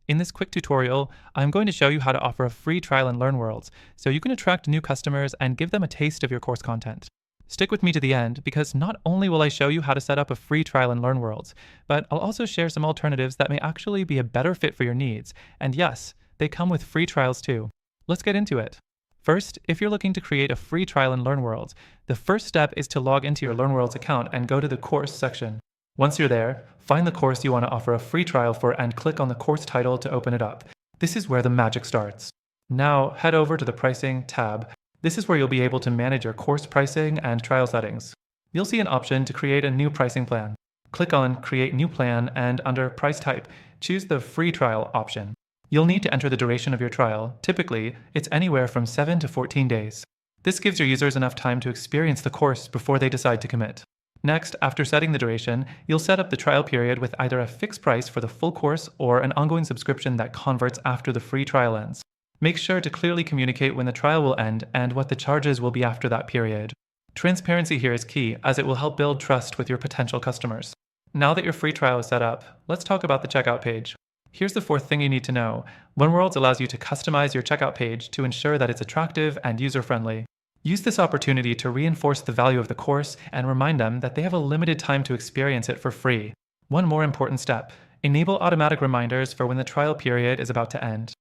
In this quick tutorial, I'm going to show you how to offer a free trial in LearnWorlds so you can attract new customers and give them a taste of your course content. Stick with me to the end because not only will I show you how to set up a free trial in LearnWorlds, but I'll also share some alternatives that may actually be a better fit for your needs. And yes, they come with free trials too. Let's get into it. First, if you're looking to create a free trial in LearnWorlds, the first step is to log into your LearnWorlds account and go to the course section. Once you're there, find the course you want to offer a free trial for and click on the course title to open it up. This is where the magic starts. Now, head over to the Pricing tab. This is where you'll be able to manage your course pricing and trial settings. You'll see an option to create a new pricing plan. Click on Create New Plan and under Price Type, choose the Free Trial option. You'll need to enter the duration of your trial. Typically, it's anywhere from 7 to 14 days. This gives your users enough time to experience the course before they decide to commit. Next, after setting the duration, you'll set up the trial period with either a fixed price for the full course or an ongoing subscription that converts after the free trial ends. Make sure to clearly communicate when the trial will end and what the charges will be after that period. Transparency here is key, as it will help build trust with your potential customers. Now that your free trial is set up, let's talk about the checkout page. Here's the fourth thing you need to know. LearnWorlds allows you to customize your checkout page to ensure that it's attractive and user-friendly. Use this opportunity to reinforce the value of the course and remind them that they have a limited time to experience it for free. One more important step: enable automatic reminders for when the trial period is about to end.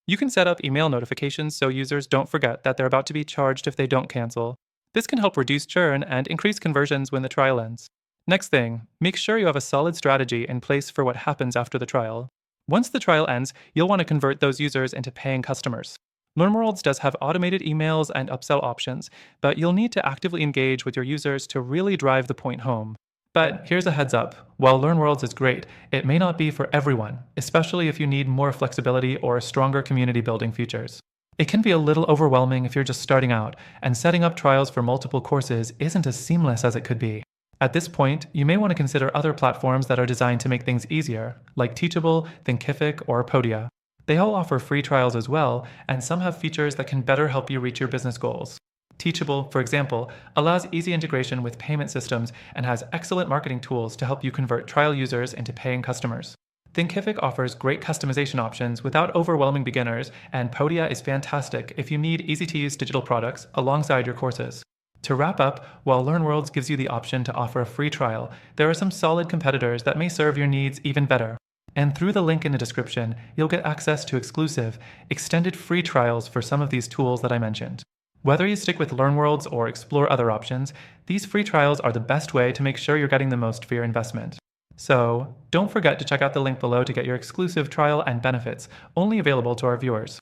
You can set up email notifications so users don't forget that they're about to be charged if they don't cancel. This can help reduce churn and increase conversions when the trial ends. Next thing, make sure you have a solid strategy in place for what happens after the trial. Once the trial ends, you'll want to convert those users into paying customers. LearnWorlds does have automated emails and upsell options, but you'll need to actively engage with your users to really drive the point home. But here's a heads up: while LearnWorlds is great, it may not be for everyone, especially if you need more flexibility or stronger community building features. It can be a little overwhelming if you're just starting out, and setting up trials for multiple courses isn't as seamless as it could be. At this point, you may want to consider other platforms that are designed to make things easier, like Teachable, Thinkific, or Podia. They all offer free trials as well, and some have features that can better help you reach your business goals. Teachable, for example, allows easy integration with payment systems and has excellent marketing tools to help you convert trial users into paying customers. Thinkific offers great customization options without overwhelming beginners, and Podia is fantastic if you need easy-to-use digital products alongside your courses. To wrap up, while LearnWorlds gives you the option to offer a free trial, there are some solid competitors that may serve your needs even better. And through the link in the description, you'll get access to exclusive, extended free trials for some of these tools that I mentioned. Whether you stick with LearnWorlds or explore other options, these free trials are the best way to make sure you're getting the most for your investment. So, don't forget to check out the link below to get your exclusive trial and benefits, only available to our viewers.